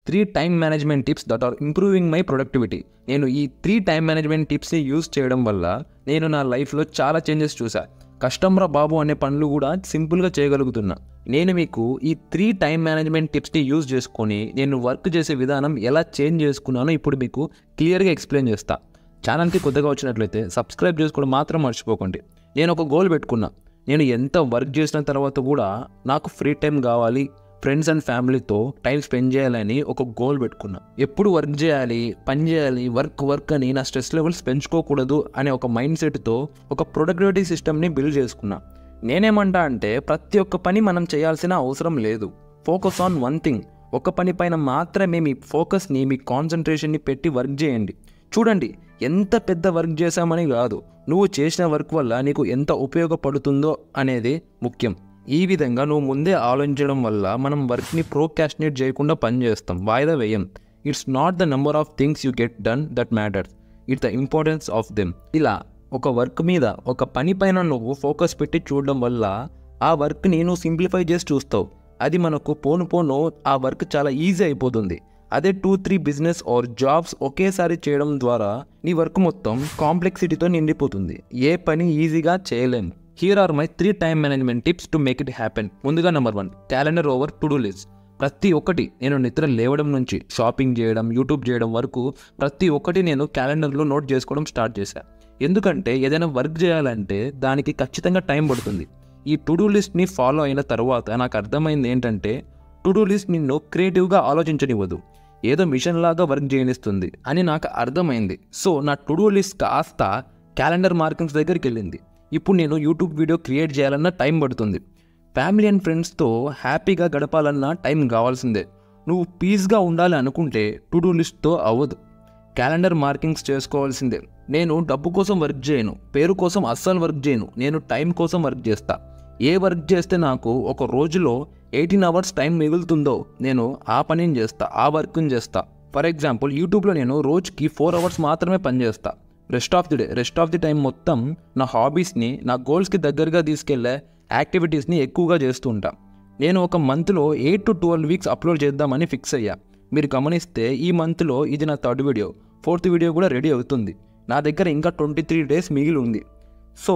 3 time management tips that are improving my productivity. నేను ఈ 3 time management టిప్స్ని use చేయడం వల్ల నేను నా లైఫ్లో చాలా చేంజెస్ చూసా. కష్టంరా బాబు అనే పనులు కూడా సింపుల్గా చేయగలుగుతున్నా. నేను మీకు ఈ 3 టైమ్ మేనేజ్మెంట్ టిప్స్ని యూజ్ చేసుకొని నేను వర్క్ చేసే విధానం ఎలా చేంజ్ చేసుకున్నానో ఇప్పుడు మీకు క్లియర్గా ఎక్స్ప్లెయిన్ చేస్తా. ఛానల్కి కొత్తగా వచ్చినట్లయితే సబ్స్క్రైబ్ చేసుకోవడం మాత్రం మర్చిపోకండి. నేను ఒక గోల్ పెట్టుకున్నా. నేను ఎంత వర్క్ చేసిన తర్వాత కూడా నాకు ఫ్రీ టైం కావాలి, ఫ్రెండ్స్ అండ్ ఫ్యామిలీతో టైం స్పెండ్ చేయాలని ఒక గోల్ పెట్టుకున్నా. ఎప్పుడు వర్క్ చేయాలి, పని చేయాలి, వర్క్ అని నా స్ట్రెస్ లెవెల్స్ పెంచుకోకూడదు అనే ఒక మైండ్ సెట్తో ఒక ప్రొడక్టివిటీ సిస్టమ్ని బిల్డ్ చేసుకున్నా. నేనేమంటా అంటే ప్రతి ఒక్క పని మనం చేయాల్సిన అవసరం లేదు. Focus on one thing. ఒక పని పైన మాత్రమే మీ ఫోకస్ని, మీ కాన్సన్ట్రేషన్ని పెట్టి వర్క్ చేయండి. చూడండి, ఎంత పెద్ద వర్క్ చేశామని కాదు, నువ్వు చేసిన వర్క్ వల్ల నీకు ఎంత ఉపయోగపడుతుందో అనేది ముఖ్యం. ఈ విధంగా నువ్వు ముందే ఆలోచించడం వల్ల మనం వర్క్ని ప్రోకాస్టినేట్ చేయకుండా పని చేస్తాం, వాయిదా వేయం. It's not the number of things you get done that matters, it's the importance of them. ఇలా ఒక వర్క్ మీద, ఒక పని పైన నువ్వు ఫోకస్ పెట్టి చూడడం వల్ల ఆ వర్క్ని నువ్వు సింప్లిఫై చేసి చూస్తావు. అది మనకు పోను ఆ వర్క్ చాలా ఈజీ అయిపోతుంది. అదే 2-3 బిజినెస్ ఆర్ జాబ్స్ ఒకేసారి చేయడం ద్వారా నీ వర్క్ మొత్తం కాంప్లెక్సిటీతో నిండిపోతుంది. ఏ పని ఈజీగా చేయలేము. Here are my 3 time management tips to make it happen. ముందుగా number 1, calendar over to do list. ప్రతి ఒక్కటి, నేను నిద్ర లేవడం నుంచి షాపింగ్ చేయడం, యూట్యూబ్ చేయడం వరకు ప్రతి ఒక్కటి నేను క్యాలెండర్లో నోట్ చేసుకోవడం స్టార్ట్ చేశాను. ఎందుకంటే ఏదైనా వర్క్ చేయాలంటే దానికి ఖచ్చితంగా టైం పడుతుంది. ఈ టు డూ లిస్ట్ని ఫాలో అయిన తర్వాత నాకు అర్థమైంది ఏంటంటే, టు డూ లిస్ట్ నిన్ను క్రియేటివ్గా ఆలోచించనివ్వదు, ఏదో మిషన్ లాగా వర్క్ చేయనిస్తుంది అని నాకు అర్థమైంది. సో నా టు డూ లిస్ట్ కాస్త క్యాలెండర్ మార్కింగ్స్ దగ్గరికి వెళ్ళింది. ఇప్పుడు నేను యూట్యూబ్ వీడియో క్రియేట్ చేయాలన్నా టైం పడుతుంది. ఫ్యామిలీ అండ్ ఫ్రెండ్స్తో హ్యాపీగా గడపాలన్నా టైం కావాల్సిందే. నువ్వు పీస్గా ఉండాలి అనుకుంటే టు డూ లిస్ట్తో అవ్వదు, క్యాలెండర్ మార్కింగ్స్ చేసుకోవాల్సిందే. నేను డబ్బు కోసం వర్క్ చేయను, పేరు కోసం అస్సలు వర్క్ చేయను. నేను టైం కోసం వర్క్ చేస్తా. ఏ వర్క్ చేస్తే నాకు ఒక రోజులో 18 అవర్స్ టైం మిగులుతుందో నేను ఆ పనిని చేస్తా, ఆ వర్క్ని చేస్తా. ఫర్ ఎగ్జాంపుల్, యూట్యూబ్లో నేను రోజుకి 4 అవర్స్ మాత్రమే పని చేస్తా. రెస్ట్ ఆఫ్ ది టైం మొత్తం నా హాబీస్ని, నా గోల్స్కి దగ్గరగా తీసుకెళ్లే యాక్టివిటీస్ని ఎక్కువగా చేస్తూ ఉంటా. నేను ఒక మంత్లో 8 to 12 వీక్స్ అప్లోడ్ చేద్దామని ఫిక్స్ అయ్యా. మీరు గమనిస్తే ఈ మంత్లో ఇది నా 3rd వీడియో, 4th వీడియో కూడా రెడీ అవుతుంది. నా దగ్గర ఇంకా 23 డేస్ మిగిలి ఉంది. సో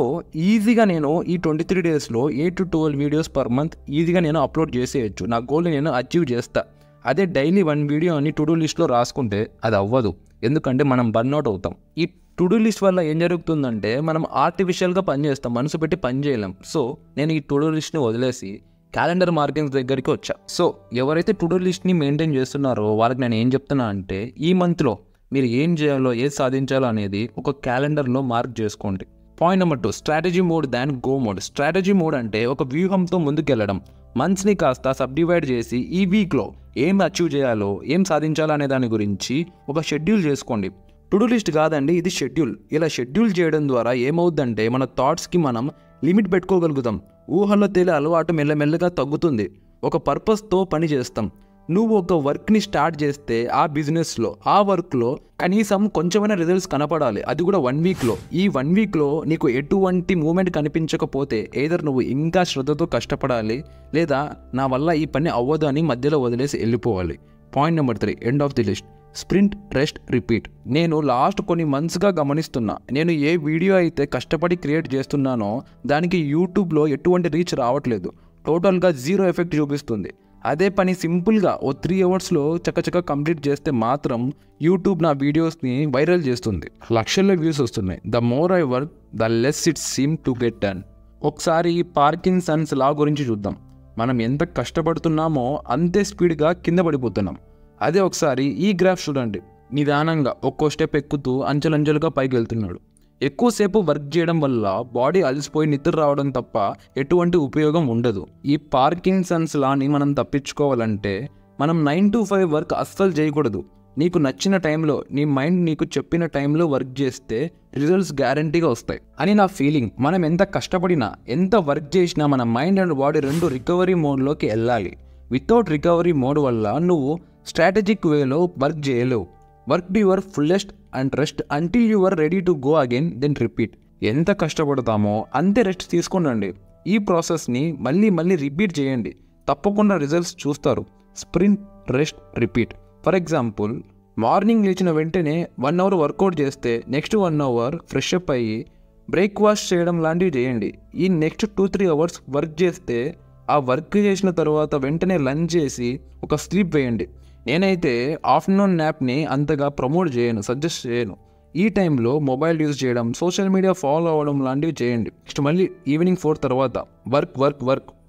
ఈజీగా నేను ఈ 23 డేస్లో 8 to 12 వీడియోస్ పర్ మంత్ ఈజీగా నేను అప్లోడ్ చేసేయచ్చు. నా గోల్ని నేను అచీవ్ చేస్తా. అదే డైలీ 1 వీడియో అని టు డూ లిస్ట్లో రాసుకుంటే అది అవ్వదు, ఎందుకంటే మనం బర్న్అవుట్ అవుతాం. ఈ టు డూ లిస్ట్ వల్ల ఏం జరుగుతుందంటే మనం ఆర్టిఫిషియల్గా పని చేస్తాం, మనసు పెట్టి పని చేయలేం. సో నేను ఈ టు డూ లిస్ట్ని వదిలేసి క్యాలెండర్ మార్కింగ్స్ దగ్గరికి వచ్చా. సో ఎవరైతే టు డూ లిస్ట్ని మెయింటైన్ చేస్తున్నారో వాళ్ళకి నేను ఏం చెప్తున్నా అంటే, ఈ మంత్లో మీరు ఏం చేయాలో, ఏది సాధించాలో అనేది ఒక క్యాలెండర్లో మార్క్ చేసుకోండి. పాయింట్ నెంబర్ 2, స్ట్రాటజీ మోడ్ దాన్ గో మోడ్. స్ట్రాటజీ మోడ్ అంటే ఒక వ్యూహంతో ముందుకెళ్ళడం. మంత్స్ని కాస్త సబ్డివైడ్ చేసి ఈ వీక్లో ఏం అచీవ్ చేయాలో, ఏం సాధించాలో అనే దాని గురించి ఒక షెడ్యూల్ చేసుకోండి. టు డూ లిస్ట్ కాదండి, ఇది షెడ్యూల్. ఇలా షెడ్యూల్ చేయడం ద్వారా ఏమవుద్దంటే మన థాట్స్కి మనం లిమిట్ పెట్టుకోగలుగుతాం. ఊహల్లో తేలే అలవాటు మెల్లమెల్లగా తగ్గుతుంది. ఒక పర్పస్తో పని చేస్తాం. నువ్వు ఒక వర్క్ని స్టార్ట్ చేస్తే ఆ బిజినెస్లో, ఆ వర్క్లో కనీసం కొంచెమైనా రిజల్ట్స్ కనపడాలి, అది కూడా 1 వీక్లో. ఈ 1 వీక్లో నీకు ఎటువంటి మూమెంట్ కనిపించకపోతే ఎయిదర్ నువ్వు ఇంకా శ్రద్ధతో కష్టపడాలి, లేదా నా వల్ల ఈ పని అవ్వదు అని మధ్యలో వదిలేసి వెళ్ళిపోవాలి. Point number 3, end of the list. Sprint, rest, repeat. నేను లాస్ట్ కొన్ని మంత్స్గా గమనిస్తున్నా, నేను ఏ వీడియో అయితే కష్టపడి క్రియేట్ చేస్తున్నానో దానికి యూట్యూబ్లో ఎటువంటి రీచ్ రావట్లేదు. టోటల్గా 0 ఎఫెక్ట్ చూపిస్తుంది. అదే పని సింపుల్గా ఓ 3 అవర్స్లో చక్కచక్క కంప్లీట్ చేస్తే మాత్రం యూట్యూబ్ నా వీడియోస్ని వైరల్ చేస్తుంది, లక్షల్లో వ్యూస్ వస్తున్నాయి. The more I work the less it seem to get done. ఒకసారి ఈ పార్కిన్సన్స్ లా గురించి చూద్దాం. మనం ఎంత కష్టపడుతున్నామో అంతే స్పీడ్గా కింద పడిపోతున్నాం. అదే ఒకసారి ఈ గ్రాఫ్ చూడండి. నిదానంగా ఒక్కో స్టెప్ ఎక్కుతూ అంచెలంచెలుగా పైకి వెళ్తున్నాడు. ఎక్కువసేపు వర్క్ చేయడం వల్ల బాడీ అలసిపోయి నిద్ర రావడం తప్ప ఎటువంటి ఉపయోగం ఉండదు. ఈ పార్కిన్సన్స్ లాని మనం తప్పించుకోవాలంటే మనం 9 to 5 వర్క్ అస్సలు చేయకూడదు. నీకు నచ్చిన టైంలో, నీ మైండ్ నీకు చెప్పిన టైంలో వర్క్ చేస్తే రిజల్ట్స్ గ్యారంటీగా వస్తాయి అని నా ఫీలింగ్. మనం ఎంత కష్టపడినా, ఎంత వర్క్ చేసినా మన మైండ్ అండ్ బాడీ రెండు రికవరీ మోడ్లోకి వెళ్ళాలి. వితౌట్ రికవరీ మోడ్ వల్ల నువ్వు స్ట్రాటజిక్ వేలో వర్క్ చేయలేవు. Work to your fullest and rest until you are ready to go again, then repeat. ఎంత కష్టపడతామో అంతే రెస్ట్ తీసుకోండి. ఈ ప్రాసెస్ని మళ్ళీ రిపీట్ చేయండి, తప్పకుండా రిజల్ట్స్ చూస్తారు. Sprint, rest, repeat. For example, morning లేచిన వెంటనే 1 అవర్ వర్కౌట్ చేస్తే నెక్స్ట్ 1 అవర్ ఫ్రెష్ అప్ అయ్యి బ్రేక్ఫాస్ట్ చేయడం లాంటివి చేయండి. ఈ నెక్స్ట్ 2-3 అవర్స్ వర్క్ చేస్తే ఆ వర్క్ చేసిన తర్వాత వెంటనే లంచ్ చేసి ఒక స్లీప్ వేయండి. నేనైతే ఆఫ్టర్నూన్ న్యాప్ని అంతగా ప్రమోట్ చేయను, సజెస్ట్ చేయను. ఈ టైంలో మొబైల్ యూజ్ చేయడం, సోషల్ మీడియా ఫాలో అవ్వడం లాంటివి చేయండి. నెక్స్ట్ మళ్ళీ ఈవినింగ్ 4 తర్వాత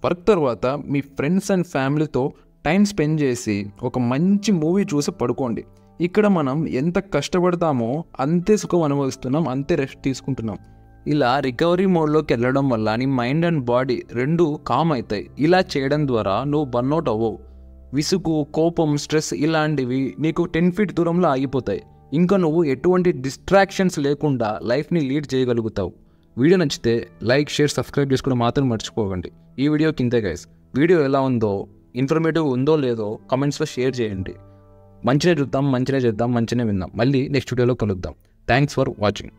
వర్క్ తర్వాత మీ ఫ్రెండ్స్ అండ్ ఫ్యామిలీతో టైం స్పెండ్ చేసి ఒక మంచి మూవీ చూసి పడుకోండి. ఇక్కడ మనం ఎంత కష్టపడతామో అంతే సుఖం అనుభవిస్తున్నాం, అంతే రెస్ట్ తీసుకుంటున్నాం. ఇలా రికవరీ మోడ్లోకి వెళ్ళడం వల్ల నీ మైండ్ అండ్ బాడీ రెండు కామ్ అవుతాయి. ఇలా చేయడం ద్వారా నువ్వు బర్న్అవుట్ అవ్వవు. విసుగు, కోపం, స్ట్రెస్ ఇలాంటివి నీకు 10 feet దూరంలో ఆగిపోతాయి. ఇంకా నువ్వు ఎటువంటి డిస్ట్రాక్షన్స్ లేకుండా లైఫ్ని లీడ్ చేయగలుగుతావు. వీడియో నచ్చితే లైక్, షేర్, సబ్స్క్రైబ్ చేసుకోవడం మాత్రం మర్చిపోకండి. ఈ వీడియో కిందే గైస్ వీడియో ఎలా ఉందో, ఇన్ఫర్మేటివ్ ఉందో లేదో కమెంట్స్లో షేర్ చేయండి. మంచిగా చూద్దాం, మంచిగా చేద్దాం, మంచిగా విందాం. మళ్ళీ నెక్స్ట్ వీడియోలో కలుద్దాం. Thanks for watching.